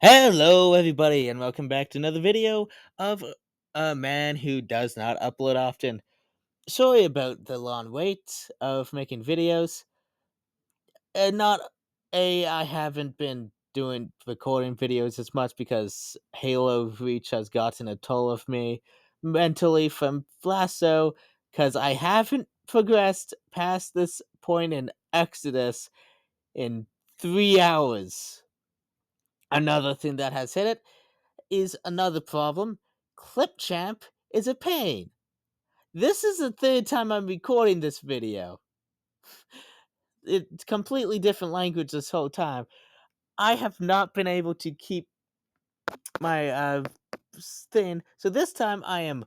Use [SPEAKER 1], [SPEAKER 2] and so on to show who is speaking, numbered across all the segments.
[SPEAKER 1] Hello, everybody, and welcome back to another video of a man who does not upload often. Sorry about the long wait of making videos. Not I haven't been doing recording videos as much because Halo Reach has gotten a toll of me mentally from Flasso, because I haven't progressed past this point in Exodus in 3 hours. Another thing that has hit it is another problem. Clipchamp is a pain. This is the third time I'm recording this video. It's completely different language this whole time. I have not been able to keep my thing. So this time I am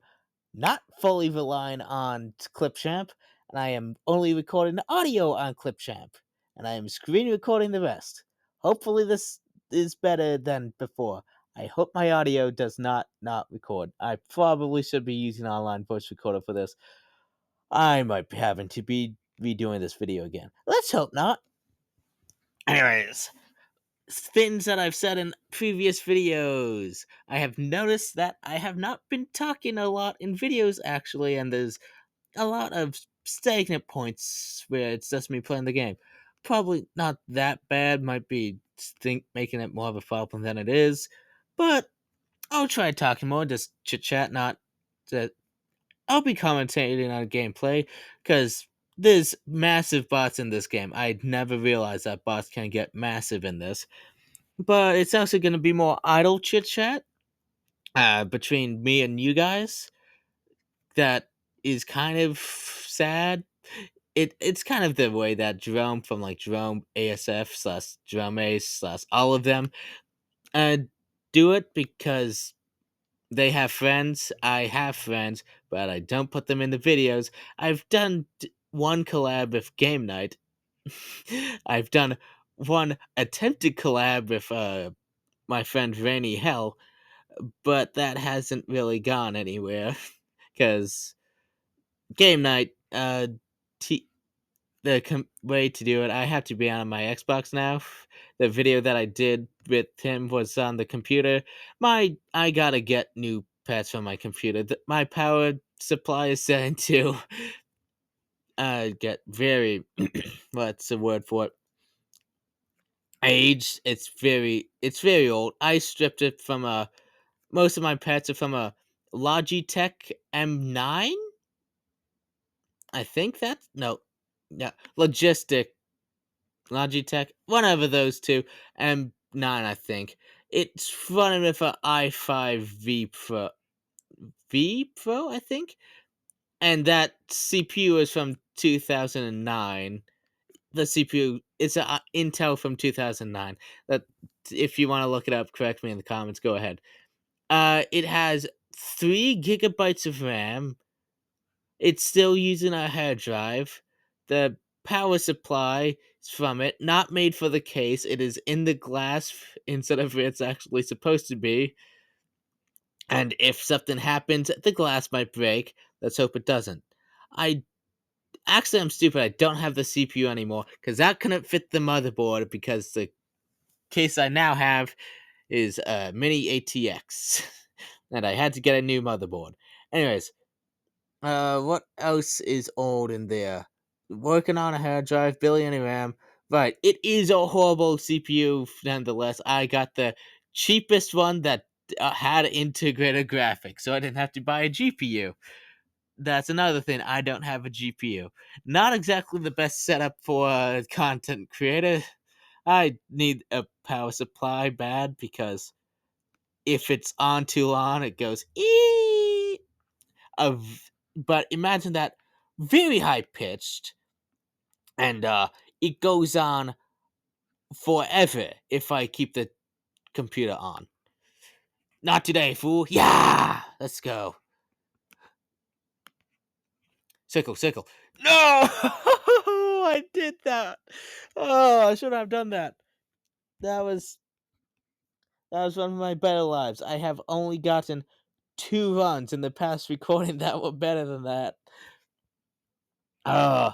[SPEAKER 1] not fully relying on Clipchamp, and I am only recording the audio on Clipchamp, and I am screen recording the rest. Hopefully this is better than before. I hope my audio does not record. I probably should be using online voice recorder for this. I might be having to be redoing this video again. Let's hope not. Anyways, things that I've said in previous videos. I have noticed that I have not been talking a lot in videos actually, and there's a lot of stagnant points where it's just me playing the game. Probably not that bad, might be making it more of a problem than it is, but I'll try talking more, just chit chat, not that I'll be commentating on gameplay, because there's massive bots in this game. I never realized that bots can get massive in this. But it's also going to be more idle chit chat between me and you guys. That is kind of sad. It's kind of the way that Jerome from like Jerome ASF slash Jerome Ace slash all of them uh do it, because they have friends. I have friends, but I don't put them in the videos. I've done one collab with Game Night. I've done one attempted collab with my friend Rainy Hell, but that hasn't really gone anywhere because Game Night, t- way to do it, I have to be on my Xbox now. The video that I did with him was on the computer. I gotta get new pads for my computer. My power supply is starting to get very what's the word for it? Aged. It's very old. I stripped it from a most of my pets are from a Logitech M9. I think that's no, yeah, Logitech, one of those two, M9, I think. It's running with a i5 V Pro, I think, and that CPU is from 2009. The CPU it's a Intel from 2009. That if you want to look it up, correct me in the comments. Go ahead. It has 3 gigabytes of RAM. It's still using a hard drive. The power supply is from it, not made for the case. It is in the glass instead of where it's actually supposed to be. And if something happens, the glass might break. Let's hope it doesn't. I Actually, I'm stupid. I don't have the CPU anymore because that couldn't fit the motherboard, because the case I now have is a mini ATX, and I had to get a new motherboard. Anyways, what else is old in there? Working on a hard drive, billion RAM. Right, it is a horrible CPU nonetheless. I got the cheapest one that had integrated graphics, so I didn't have to buy a GPU. That's another thing. I don't have a GPU. Not exactly the best setup for a content creator. I need a power supply bad, because if it's on too long, it goes ee of. But imagine that very high pitched, and it goes on forever if I keep the computer on. Not today, fool. Yeah, let's go. Sickle, sickle. No, I did that. Oh, I shouldn't have done that. That was that was one of my better lives. I have only gotten 2 runs in the past recording that were better than that. Oh,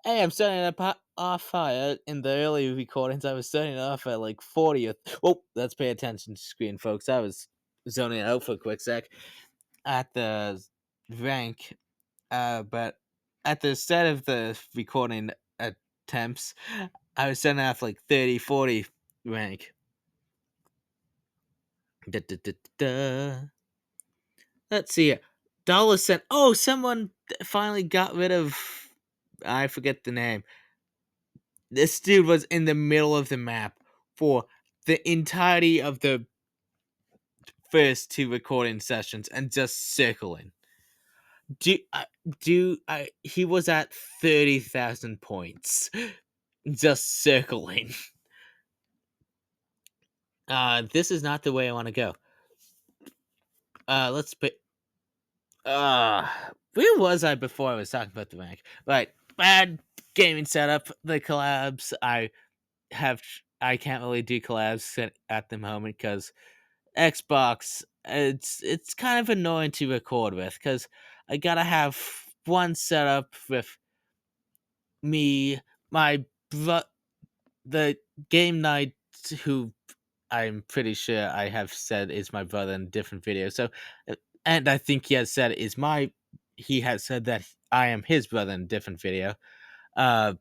[SPEAKER 1] hey, I'm starting a off fire in the early recordings. I was starting off at like 40th. Oh, let's pay attention to screen, folks. I was zoning out for a quick sec at the rank. But at the start of the recording attempts, I was starting off like 30, 40 rank. Da, da, da, da. Let's see. Dollar cent. Oh, someone finally got rid of. I forget the name. This dude was in the middle of the map for the entirety of the first two recording sessions and just circling. He was at 30,000 points, just circling. This is not the way I want to go. Let's put. Where was I before I was talking about the rank? Right, bad gaming setup. The collabs. I can't really do collabs at the moment because Xbox. It's kind of annoying to record with because I gotta have one setup with me, my the game night who I'm pretty sure I have said is my brother in a different video. So, and I think he has said that I am his brother in a different video. Uh,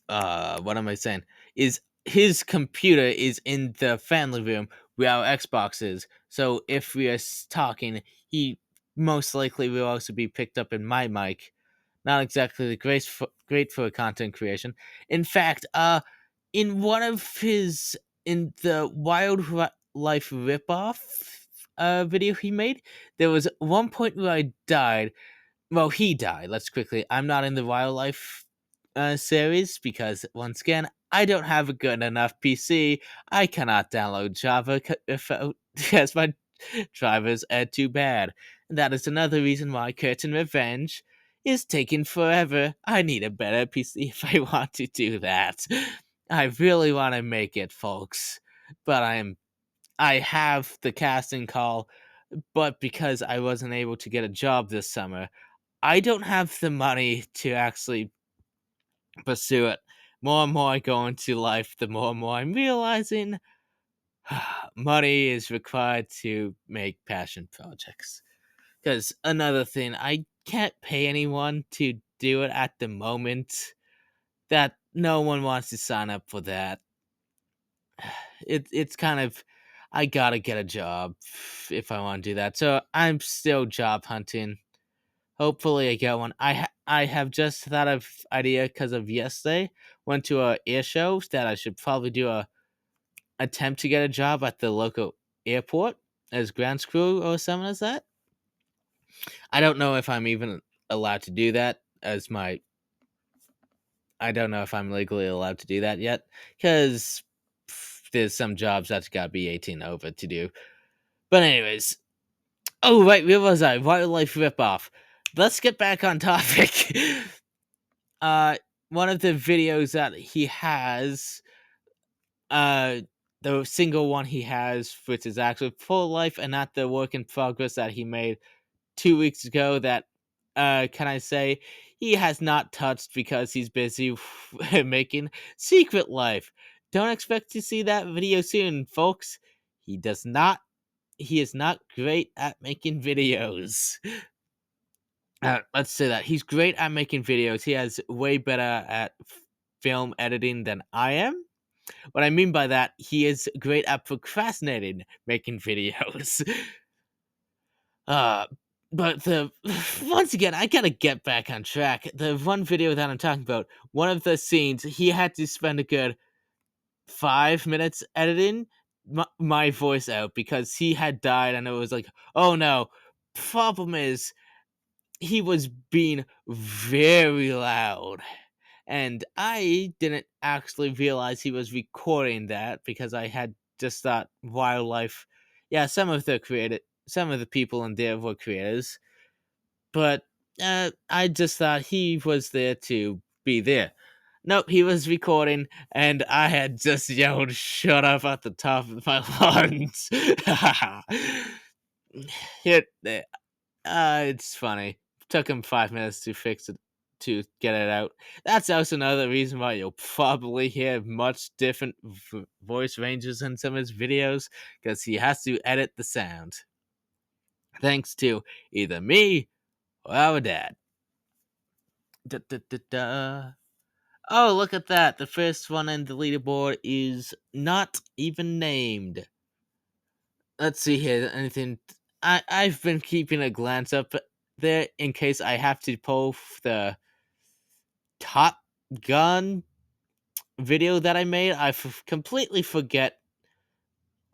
[SPEAKER 1] what am I saying? Is his computer is in the family room where our Xbox is. So if we are talking, he most likely will also be picked up in my mic. Not exactly the great for content creation. In fact, in one of his in the Wildlife ripoff video he made, there was one point where I died. Well, he died. Let's quickly. I'm not in the wildlife series because once again, I don't have a good enough PC. I cannot download Java because my drivers are too bad. And that is another reason why Curtain Revenge is taking forever. I need a better PC if I want to do that. I really want to make it, folks, but I have the casting call, but because I wasn't able to get a job this summer, I don't have the money to actually pursue it. More and more I go into life, the more and more I'm realizing money is required to make passion projects. Because another thing, I can't pay anyone to do it at the moment. That no one wants to sign up for that. It's kind of I gotta get a job if I want to do that. So I'm still job hunting. Hopefully, I get one. I have just thought of idea because of yesterday. Went to a air show that I should probably do a attempt to get a job at the local airport as ground crew or something as that. I don't know if I'm even allowed to do that as my. I don't know if I'm legally allowed to do that yet because there's some jobs that's got to be 18 over to do. But anyways, oh right, where was I? Wildlife ripoff. Let's get back on topic. uh One of the videos that he has, uh the single one he has, which is actually full life and not the work in progress that he made 2 weeks ago, that can I say he has not touched because he's busy making Secret Life. Don't expect to see that video soon, folks. He does not he is not great at making videos. Let's say that he's great at making videos. He has way better at film editing than I am. What I mean by that, he is great at procrastinating making videos. uh, but the once again, I gotta get back on track. The one video that I'm talking about, one of the scenes, he had to spend a good 5 minutes editing my voice out because he had died, and it was like, oh no. Problem is, he was being very loud, and I didn't actually realize he was recording that because I had just thought wildlife. Yeah, some of the people in there were creators, but I just thought he was there to be there. Nope, he was recording, and I had just yelled "shut up" at the top of my lungs. Here, it's funny. Took him 5 minutes to fix it. to get it out. That's also another reason why you'll probably hear much different voice ranges in some of his videos, because he has to edit the sound. Thanks to either me or our dad. Da, da, da, da. Oh, look at that. The first one in the leaderboard is not even named. Let's see here. Anything. I've been keeping a glance up there in case I have to pull the Top Gun video that I made. Completely forget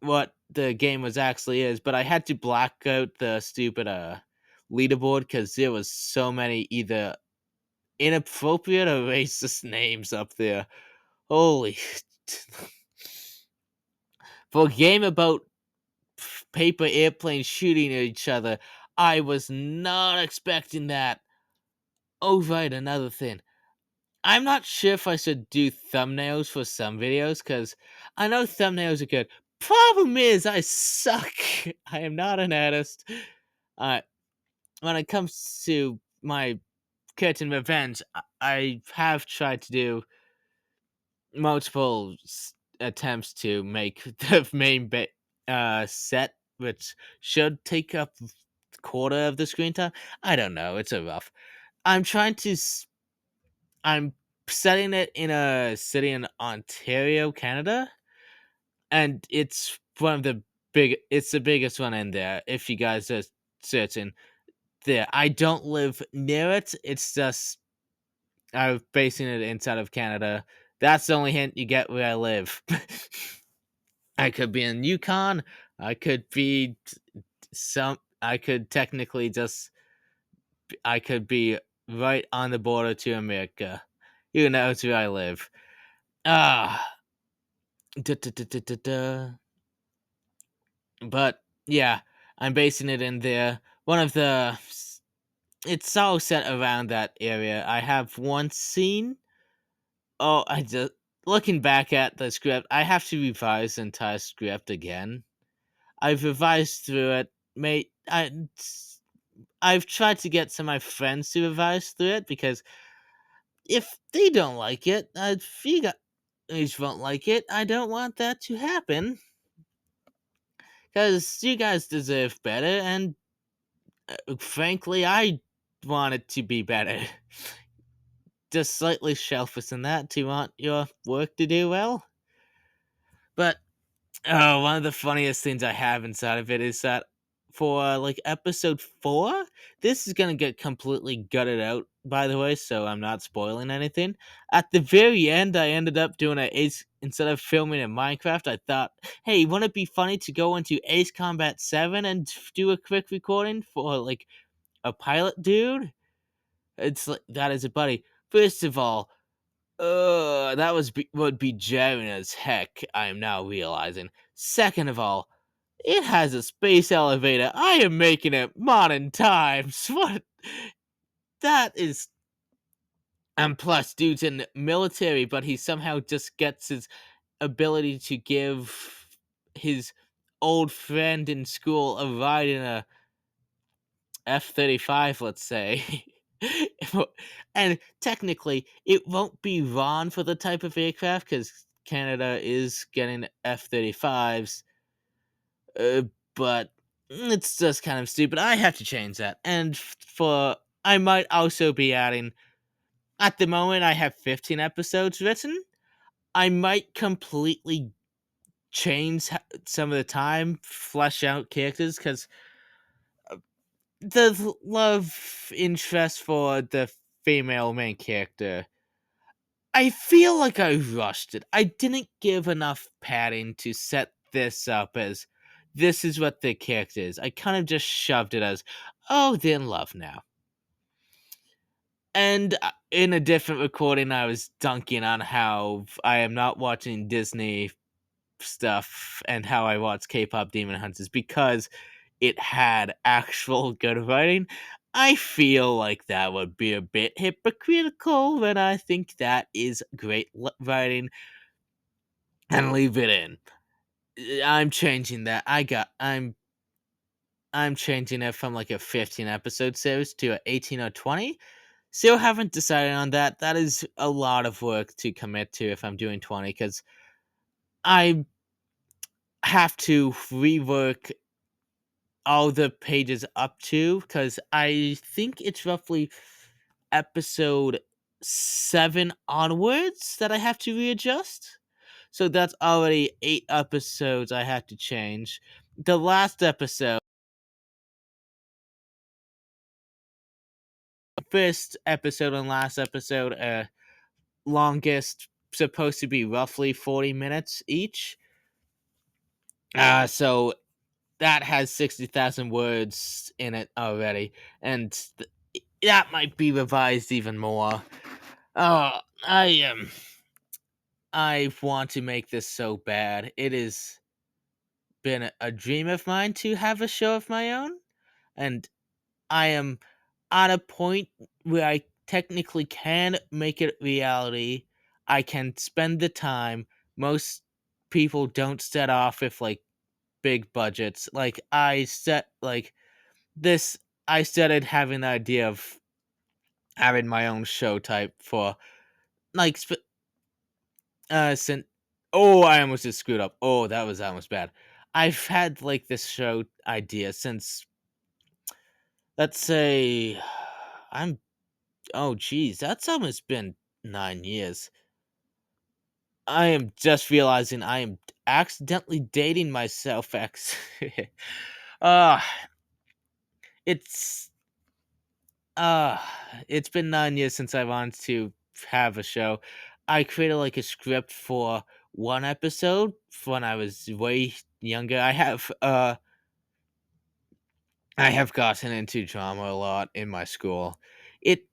[SPEAKER 1] what the game was actually is, but I had to black out the stupid leaderboard because there was so many either inappropriate or racist names up there. Holy. For a game about paper airplanes shooting at each other, I was not expecting that. Oh, right, another thing. I'm not sure if I should do thumbnails for some videos, because I know thumbnails are good. Problem is, I suck. I am not an artist. Uh, when it comes to my curtain revenge, I have tried to do multiple attempts to make the main set, which should take up a quarter of the screen time. I don't know. It's a rough. I'm trying to. I'm setting it in a city in Ontario, Canada, and it's one of the big. It's the biggest one in there. If you guys are searching there, I don't live near it. It's just I'm basing it inside of Canada. That's the only hint you get where I live. I could be in Yukon. I could be some. I could technically just. I could be right on the border to America. Who knows where I live? Ah, da, da, da, da, da, da. But yeah, I'm basing it in there. One of the. It's all set around that area. I have one scene. Oh, I just looking back at the script. I have to revise the entire script again. I've revised through it. I've tried to get some of my friends to revise through it, because if they don't like it, if you guys won't like it, I don't want that to happen. Because you guys deserve better, and frankly, I want it to be better. Just slightly selfish in that to want your work to do well. But oh, one of the funniest things I have inside of it is that for like episode 4, this is gonna get completely gutted out, by the way, so I'm not spoiling anything. At the very end, I ended up doing a Ace instead of filming in Minecraft. I thought, hey, wouldn't it be funny to go into Ace Combat 7 and do a quick recording for like a pilot dude? It's like that is a buddy. First of all, that would be jarring as heck. I am now realizing. Second of all, it has a space elevator. I am making it modern times. What? That is. And plus, dude's in the military, but he somehow just gets his ability to give his old friend in school a ride in a F-35, let's say. And technically, it won't be wrong for the type of aircraft, because Canada is getting F-35s, but it's just kind of stupid. I have to change that. And for I might also be adding. At the moment, I have 15 episodes written. I might completely change some of the time, flesh out characters, because the love interest for the female main character, I feel like I rushed it. I didn't give enough padding to set this up as this is what the character is. I kind of just shoved it as, oh, they're in love now. And in a different recording, I was dunking on how I am not watching Disney stuff and how I watch K-pop Demon Hunters because it had actual good writing. I feel like that would be a bit hypocritical when I think that is great writing and leave it in. I'm changing that. I'm changing it from like a 15 episode series to a 18 or 20. Still haven't decided on that. That is a lot of work to commit to if I'm doing 20, because I have to rework all the pages up to, because I think it's roughly episode 7 onwards that I have to readjust. So that's already 8 episodes I had to change. The last episode, first episode and last episode, longest, supposed to be roughly 40 minutes each. So that has 60,000 words in it already, and that might be revised even more. Oh, I want to make this so bad. It has been a dream of mine to have a show of my own, and I am at a point where I technically can make it reality. I can spend the time. Most people don't set off with like big budgets. Like I set like this I started having the idea of having my own show type for like since oh, I almost just screwed up. Oh, that was almost bad. I've had like this show idea since, let's say, I'm oh geez, that's almost been 9 years. I am just realizing I am accidentally dating myself. uh it's uh it's been 9 years since I wanted to have a show. I created like a script for one episode when I was way younger. I have gotten into drama a lot in my school. It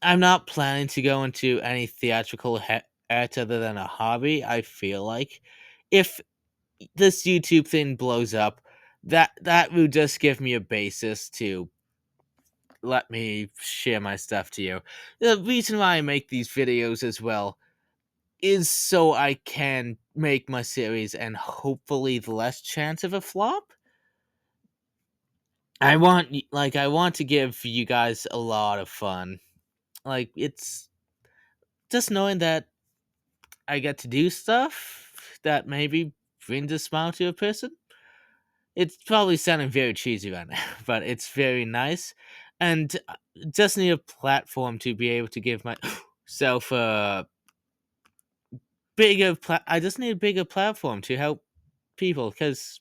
[SPEAKER 1] I'm not planning to go into any theatrical art other than a hobby. I feel like if this YouTube thing blows up, that will just give me a basis to let me share my stuff to you. The reason why I make these videos as well is so I can make my series and hopefully the less chance of a flop. I want to give you guys a lot of fun. Like it's just knowing that I get to do stuff that maybe brings a smile to a person. It's probably sounding very cheesy right now, but it's very nice. And just need a platform to be able to give myself a I just need a bigger platform to help people, because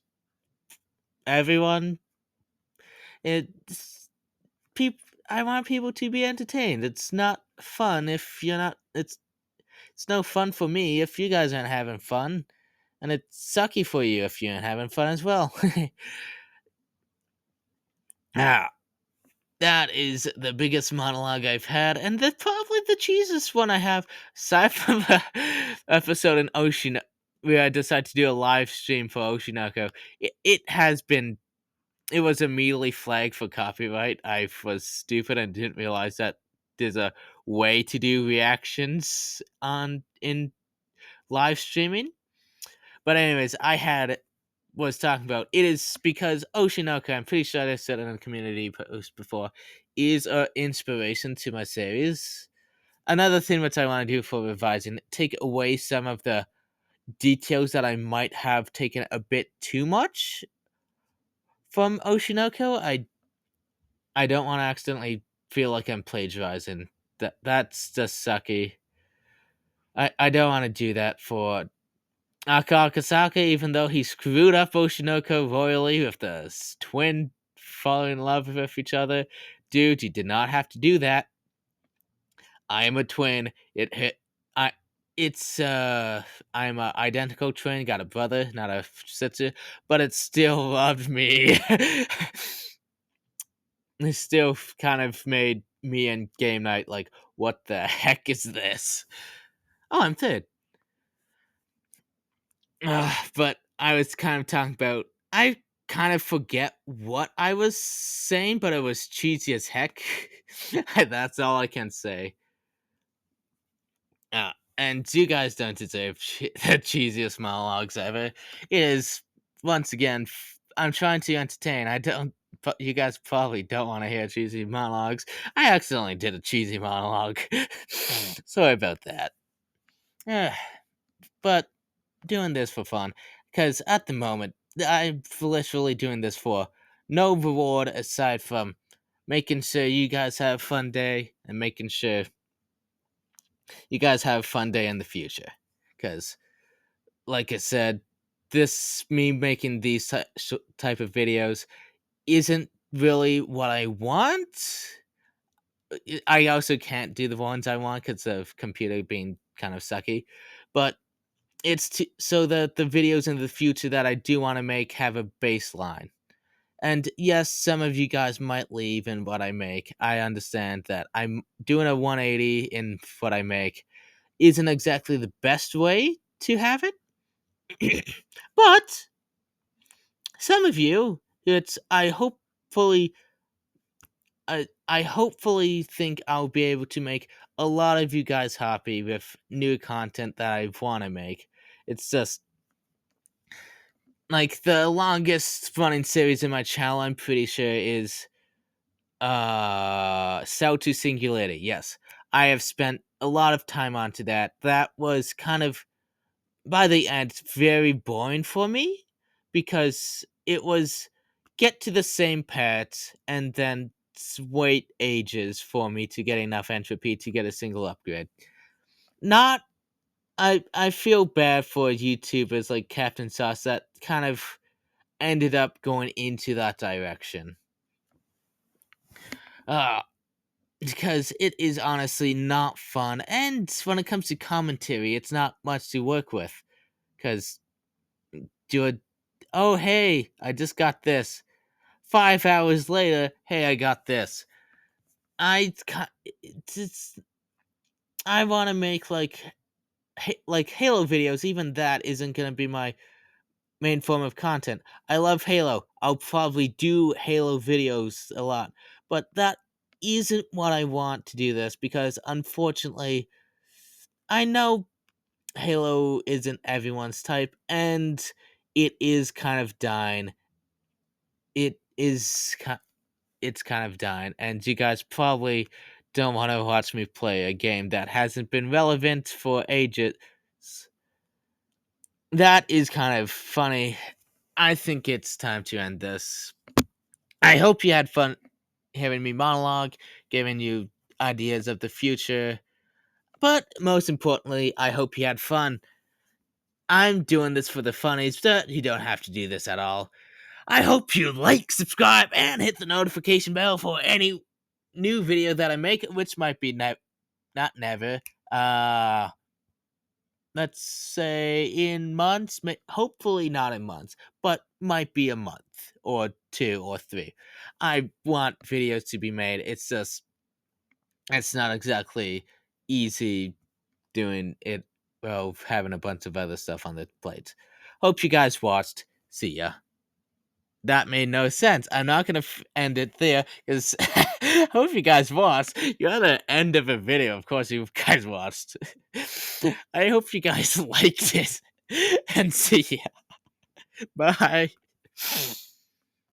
[SPEAKER 1] everyone, it's people. I want people to be entertained. It's not fun if you're not. It's no fun for me if you guys aren't having fun, and it's sucky for you if you aren't having fun as well. Ah, that is the biggest monologue I've had, and that's probably the cheesiest one I have, aside from the episode in Ocean where I decided to do a live stream for Oshinoko. It was immediately flagged for copyright. I was stupid and didn't realize that there's a way to do reactions on in live streaming. But anyways, was talking about it is because Oshinoko, I'm pretty sure I said it in a community post before, is an inspiration to my series. Another thing which I want to do for revising, take away some of the details that I might have taken a bit too much from Oshinoko. I don't want to accidentally feel like I'm plagiarizing. That's just sucky. I don't want to do that for Akasaka, even though he screwed up Oshinoko royally with the twin falling in love with each other. Dude, you did not have to do that. I am a twin. It hit. I. It's I'm a identical twin. Got a brother, not a sister, but it still loved me. It still kind of made me and game night like, what the heck is this? Oh, I'm third. But I was kind of talking about. I kind of forget what I was saying, but it was cheesy as heck. That's all I can say. And you guys don't deserve the cheesiest monologues ever. It is once again. I'm trying to entertain. I don't, you guys probably don't want to hear cheesy monologues. I accidentally did a cheesy monologue. Sorry about that. Eh, but doing this for fun, because at the moment, I'm literally doing this for no reward aside from making sure you guys have a fun day and making sure you guys have a fun day in the future. Because, like I said, this me making these type of videos isn't really what I want. I also can't do the ones I want because of computer being kind of sucky, but it's so that the videos in the future that I do want to make have a baseline. And yes, some of you guys might leave in what I make. I understand that I'm doing a 180 in what I make isn't exactly the best way to have it, but some of you, it's I hopefully think I'll be able to make a lot of you guys happy with new content that I want to make. It's just like the longest running series in my channel, I'm pretty sure is Cell to Singularity. Yes. I have spent a lot of time onto that. That was kind of by the end very boring for me because it was get to the same pet and then wait ages for me to get enough entropy to get a single upgrade. Not I feel bad for YouTubers like Captain Sauce that kind of ended up going into that direction. Uh because it is honestly not fun, and when it comes to commentary, it's not much to work with. Because do a oh hey, I just got this. 5 hours later, hey, I got this. I it's I want to make like Halo videos. Even that isn't gonna be my main form of content. I love Halo. I'll probably do Halo videos a lot, but that isn't what I want to do this because unfortunately, I know Halo isn't everyone's type, and it is kind of dying. It is it's kind of dying, and you guys probably don't want to watch me play a game that hasn't been relevant for ages. That is kind of funny. I think it's time to end this. I hope you had fun hearing me monologue, giving you ideas of the future. But most importantly, I hope you had fun. I'm doing this for the funnies, but you don't have to do this at all. I hope you like, subscribe, and hit the notification bell for any new video that I make, which might be not never. Uh, let's say in months, hopefully not in months, but might be a month or 2 or 3. I want videos to be made. It's just it's not exactly easy doing it while having a bunch of other stuff on the plate. Hope you guys watched. See ya. That made no sense. I'm not gonna end it there because hope you guys watched. You're at the end of a video. Of course, you guys watched. I hope you guys liked it, and see ya. Bye.